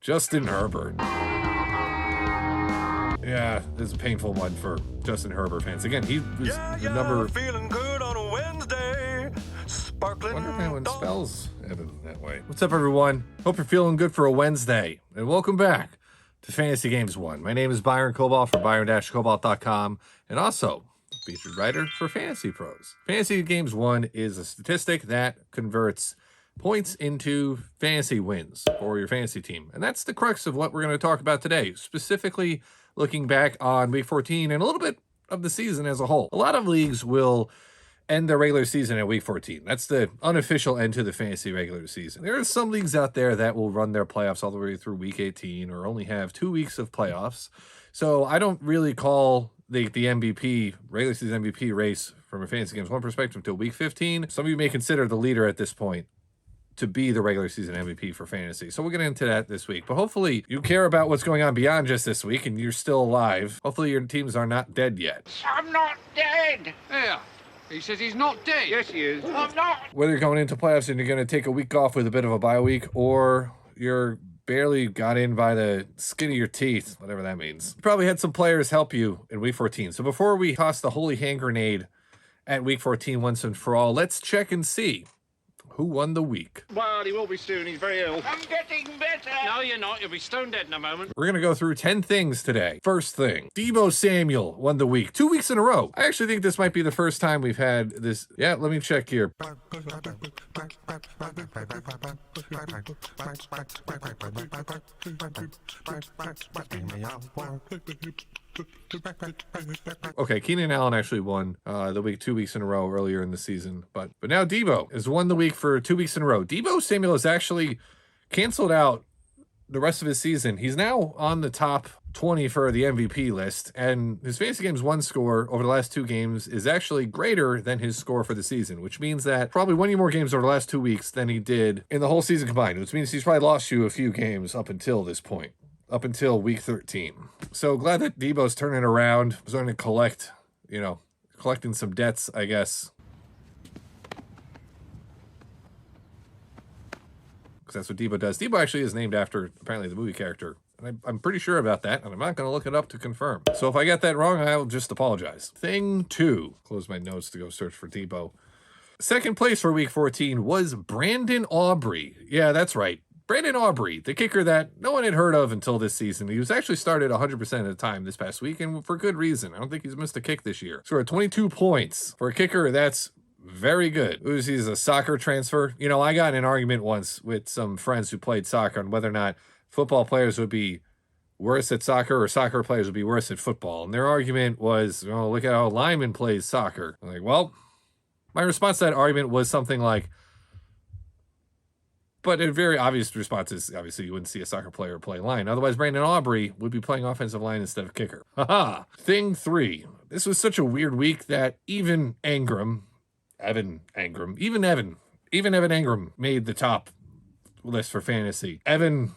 Justin Herbert. Yeah, this is a painful one for Justin Herbert fans. Again, he was the number... feeling good on a Wednesday. Sparkling. I wonder if anyone spells Evan that way. What's up, everyone? Hope you're feeling good for a Wednesday. And welcome back to Fantasy Games 1. My name is Byron Cobalt from byron-cobalt.com. And also featured writer for FantasyPros. Fantasy Games 1 is a statistic that converts points into fantasy wins for your fantasy team. And that's the crux of what we're going to talk about today, specifically looking back on week 14 and a little bit of the season as a whole. A lot of leagues will end their regular season at week 14. That's the unofficial end to the fantasy regular season. There are some leagues out there that will run their playoffs all the way through week 18 or only have 2 weeks of playoffs. So I don't really call the MVP, regular season MVP race from a Fantasy Games 1 perspective until week 15. Some of you may consider the leader at this point to be the regular season MVP for fantasy. So we'll get into that this week. But hopefully you care about what's going on beyond just this week and you're still alive. Hopefully your teams are not dead yet. I'm not dead. Yeah, he says he's not dead. Yes, he is. I'm not. Whether you're going into playoffs and you're going to take a week off with a bit of a bye week, or you're barely got in by the skin of your teeth, whatever that means. You probably had some players help you in week 14. So before we toss the holy hand grenade at week 14 once and for all, let's check and see who won the week. Well, he will be soon. He's very ill. I'm getting better. No, you're not. You'll be stone dead in a moment. We're going to go through 10 things today. First thing, Deebo Samuel won the week 2 weeks in a row. I actually think this might be the first time we've had this. Yeah, let me check here. Okay, Keenan Allen actually won the week 2 weeks in a row earlier in the season, but now Deebo has won the week for 2 weeks in a row. Deebo Samuel has actually canceled out the rest of his season. He's now on the top 20 for the MVP list, and his Fantasy Games 1 score over the last 2 games is actually greater than his score for the season, which means that probably winning more games over the last 2 weeks than he did in the whole season combined, which means he's probably lost you a few games up until this point. Up until week 13. So glad that Deebo's turning around, starting to collect, collecting some debts, I guess. Because that's what Deebo does. Deebo actually is named after, apparently, the movie character. And I'm pretty sure about that, and I'm not going to look it up to confirm. So if I got that wrong, I'll just apologize. Thing 2. Close my notes to go search for Deebo. Second place for week 14 was Brandon Aubrey. Yeah, that's right. Brandon Aubrey, the kicker that no one had heard of until this season. He was actually started 100% of the time this past week, and for good reason. I don't think he's missed a kick this year. Scored 22 points. For a kicker, that's very good. Uzi's a soccer transfer. I got in an argument once with some friends who played soccer on whether or not football players would be worse at soccer or soccer players would be worse at football. And their argument was, look at how a lineman plays soccer. I'm like, well, my response to that argument was something like, but a very obvious response is, obviously, you wouldn't see a soccer player play line. Otherwise, Brandon Aubrey would be playing offensive line instead of kicker. Haha. Thing 3. This was such a weird week that even Evan Engram made the top list for fantasy. Evan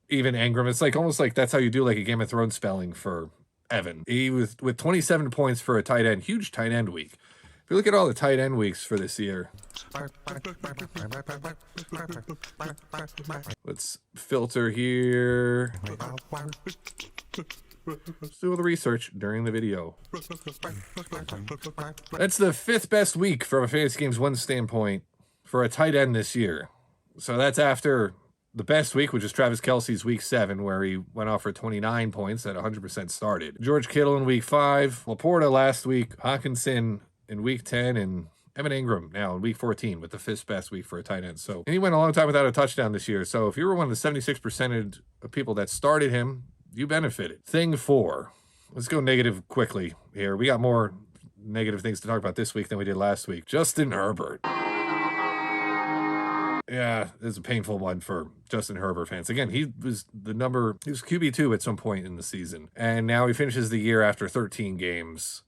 Engram. It's almost like that's how you do like a Game of Thrones spelling for Evan. He was with 27 points for a tight end. Huge tight end week. If you look at all the tight end weeks for this year, let's filter here. Let's do all the research during the video. That's the 5th best week from a Fantasy Games 1 standpoint for a tight end this year. So that's after the best week, which is Travis Kelce's week 7, where he went off for 29 points at 100% started. George Kittle in week 5, Laporta last week, Hawkinson in week 10, and Evan Engram now in week 14 with the 5th best week for a tight end. So, and he went a long time without a touchdown this year. So if you were one of the 76% of people that started him, you benefited. Thing 4. Let's go negative quickly here. We got more negative things to talk about this week than we did last week. Justin Herbert. Yeah, this is a painful one for Justin Herbert fans. Again, he was QB2 at some point in the season. And now he finishes the year after 13 games.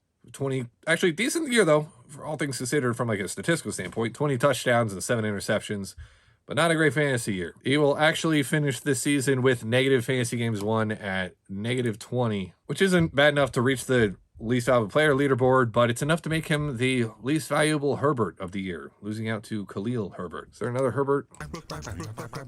Actually decent year though, for all things considered from like a statistical standpoint. 20 touchdowns and 7 interceptions, but not a great fantasy year. He will actually finish this season with negative Fantasy Games 1 at negative 20, which isn't bad enough to reach the least valuable player leaderboard, but it's enough to make him the least valuable Herbert of the year, losing out to Khalil Herbert. Is there another Herbert?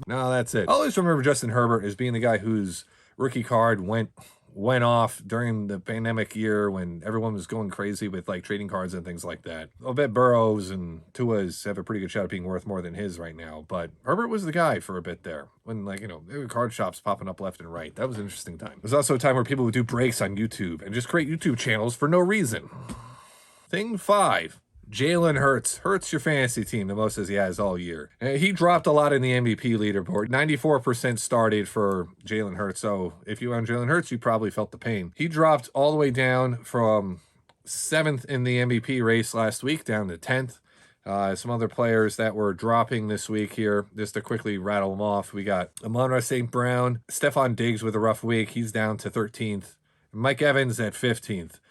No, that's it. I always remember Justin Herbert as being the guy whose rookie card went off during the pandemic year when everyone was going crazy with like trading cards and things like that. I'll bet Burrows and Tua's have a pretty good shot at being worth more than his right now, but Herbert was the guy for a bit there when, like, you know, there were card shops popping up left and right. That was an interesting time. There's also a time where people would do breaks on YouTube and just create YouTube channels for no reason. Thing 5. Jalen hurts your fantasy team the most as he has all year. He dropped a lot in the MVP leaderboard. 94% started for Jalen Hurts. So if you own Jalen Hurts, you probably felt the pain. He dropped all the way down from 7th in the MVP race last week down to 10th. Some other players that were dropping this week here, just to quickly rattle them off. We got Amon-Ra St. Brown, Stephon Diggs with a rough week. He's down to 13th. Mike Evans at 15th.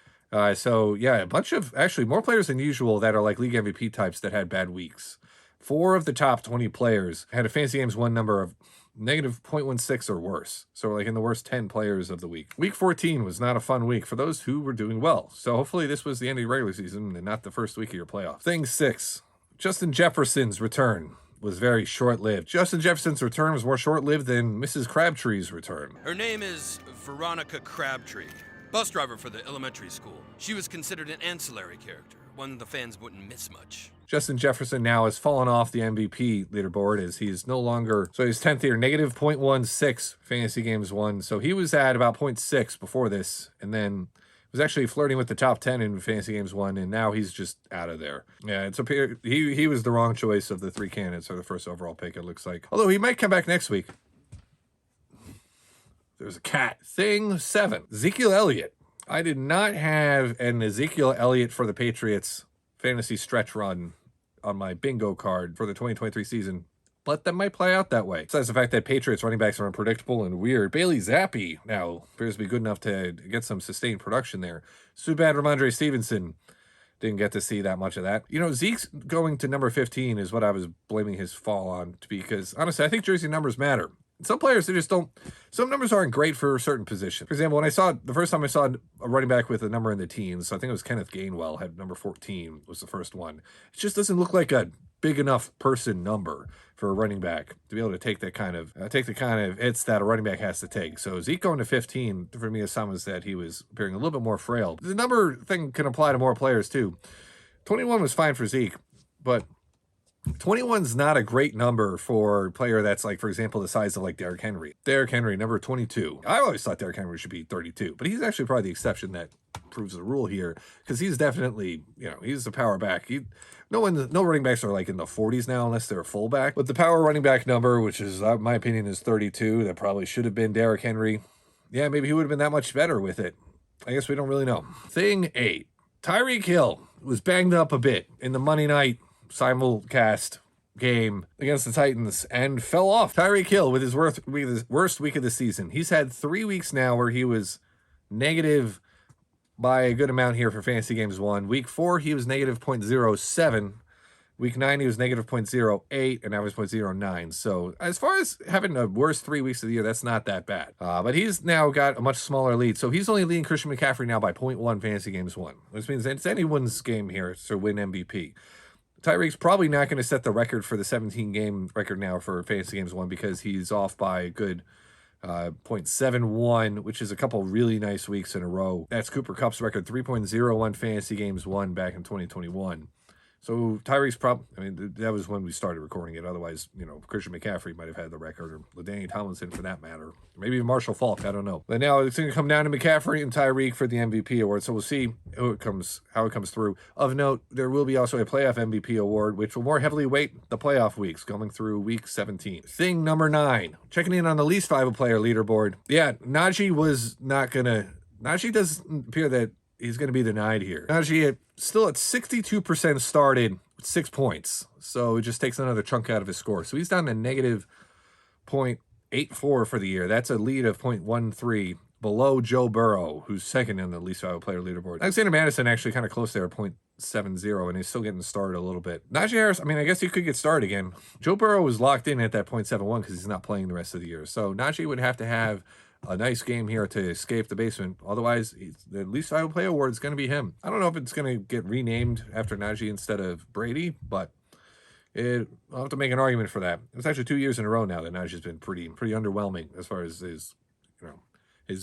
So yeah, a bunch of actually more players than usual that are like league MVP types that had bad weeks. 4 of the top 20 players had a Fantasy Games 1 number of negative 0.16 or worse. So like in the worst 10 players of the week. Week 14 was not a fun week for those who were doing well. So hopefully this was the end of the regular season and not the first week of your playoff. Thing 6, Justin Jefferson's return was very short-lived. Justin Jefferson's return was more short-lived than Mrs. Crabtree's return. Her name is Veronica Crabtree. Bus driver for the elementary school. She was considered an ancillary character, one the fans wouldn't miss much. Justin Jefferson now has fallen off the MVP leaderboard as he's no longer, so he's 10th here, negative 0.16 Fantasy Games 1. So he was at about 0.6 before this, and then was actually flirting with the top 10 in Fantasy Games 1, and now he's just out of there. Yeah, it's appeared he was the wrong choice of the 3 candidates for the first overall pick, it looks like. Although he might come back next week. There's a cat. Thing 7, Ezekiel Elliott. I did not have an Ezekiel Elliott for the Patriots fantasy stretch run on my bingo card for the 2023 season, but that might play out that way. Besides the fact that Patriots running backs are unpredictable and weird. Bailey Zappi now appears to be good enough to get some sustained production there. Too bad Ramondre Stevenson didn't get to see that much of that. You know, Zeke's going to number 15 is what I was blaming his fall on, because honestly, I think jersey numbers matter. Some players, they just don't, some numbers aren't great for certain positions. For example, the first time I saw a running back with a number in the teens, so I think it was Kenneth Gainwell, had number 14, was the first one. It just doesn't look like a big enough person number for a running back to be able to take that kind of, take the kind of hits that a running back has to take. So Zeke going to 15, for me, as someone that he was appearing a little bit more frail. The number thing can apply to more players too. 21 was fine for Zeke, but 21's not a great number for a player that's like, for example, the size of like Derrick Henry. Derrick Henry, number 22. I always thought Derrick Henry should be 32, but he's actually probably the exception that proves the rule here, because he's definitely, you know, he's a power back. No running backs are like in the 40s now unless they're a fullback. But the power running back number, which is, my opinion, is 32. That probably should have been Derrick Henry. Yeah, maybe he would have been that much better with it. I guess we don't really know. Thing 8. Tyreek Hill was banged up a bit in the Monday night simulcast game against the Titans and fell off. Tyreek Hill with his worst week of the season. He's had 3 weeks now where he was negative by a good amount here for Fantasy Games 1. Week 4, he was negative 0.07. Week 9, he was negative 0.08 and average 0.09. So as far as having the worst 3 weeks of the year, that's not that bad. But he's now got a much smaller lead. So he's only leading Christian McCaffrey now by 0.1 Fantasy Games 1, which means it's anyone's game here to win MVP. Tyreek's probably not going to set the record for the 17-game record now for Fantasy Games 1 because he's off by a good 0.71, which is a couple really nice weeks in a row. That's Cooper Kupp's record, 3.01 Fantasy Games 1 back in 2021. So Tyreek's that was when we started recording it. Otherwise, you know, Christian McCaffrey might have had the record, or LaDainian Tomlinson for that matter. Maybe even Marshall Faulk, I don't know. But now it's going to come down to McCaffrey and Tyreek for the MVP award. So we'll see how it comes through. Of note, there will be also a playoff MVP award, which will more heavily weight the playoff weeks going through week 17. Thing number 9, checking in on the least valuable player leaderboard. Yeah, Najee doesn't appear that he's going to be denied here. Najee still at 62% started with 6 points. So it just takes another chunk out of his score. So he's down to negative 0.84 for the year. That's a lead of 0.13 below Joe Burrow, who's second in the least valuable player leaderboard. Alexander Madison actually kind of close there at 0.70, and he's still getting started a little bit. Najee Harris, I guess he could get started again. Joe Burrow was locked in at that 0.71 because he's not playing the rest of the year. So Najee would have to have a nice game here to escape the basement. Otherwise, the least valuable player award is going to be him. I don't know if it's going to get renamed after Najee instead of Brady, but I'll have to make an argument for that. It's actually 2 years in a row now that Najee's been pretty underwhelming as far as his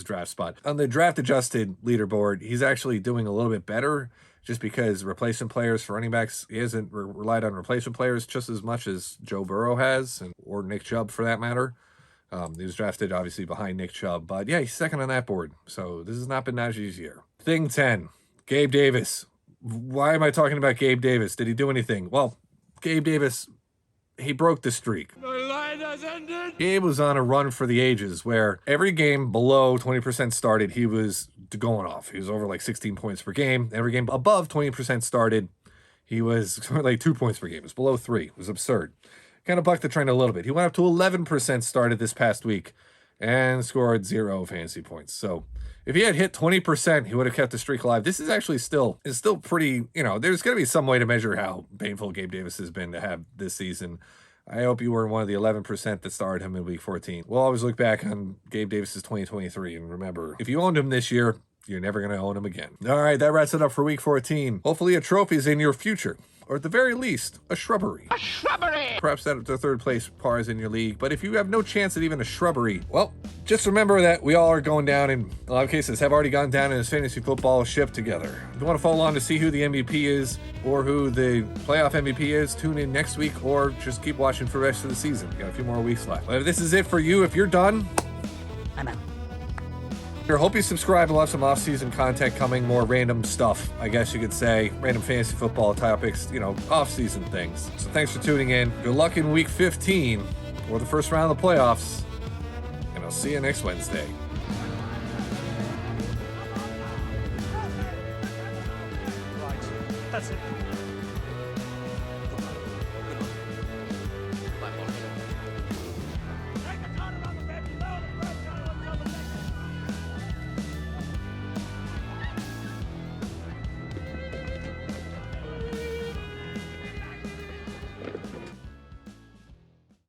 draft spot. On the draft adjusted leaderboard, he's actually doing a little bit better just because replacement players for running backs, he hasn't relied on replacement players just as much as Joe Burrow has, or Nick Chubb for that matter. He was drafted obviously behind Nick Chubb, but yeah, he's second on that board. So this has not been Najee's year. Thing 10, Gabe Davis. Why am I talking about Gabe Davis? Did he do anything? Well, Gabe Davis, he broke the streak. The line has ended. Gabe was on a run for the ages where every game below 20% started, he was going off. He was over like 16 points per game. Every game above 20% started, he was like 2 points per game. It was below 3. It was absurd. Kind of bucked the trend a little bit. He went up to 11% started this past week and scored 0 fantasy points. So if he had hit 20%, he would have kept the streak alive. This is actually still pretty, there's going to be some way to measure how painful Gabe Davis has been to have this season. I hope you were one of the 11% that started him in week 14. We'll always look back on Gabe Davis's 2023 and remember, if you owned him this year, you're never going to own him again. All right, that wraps it up for week 14. Hopefully a trophy is in your future, or at the very least, a shrubbery. A shrubbery! Perhaps that the third place par is in your league, but if you have no chance at even a shrubbery, well, just remember that we all are going down, in a lot of cases have already gone down in this fantasy football ship together. If you want to follow along to see who the MVP is or who the playoff MVP is, tune in next week or just keep watching for the rest of the season. We got a few more weeks left. But if this is it for you, if you're done, I'm out. I hope you subscribe. We'll have some off-season content coming, more random stuff, I guess you could say. Random fantasy football topics, off-season things. So thanks for tuning in. Good luck in week 15 or the first round of the playoffs. And I'll see you next Wednesday. Right. That's it.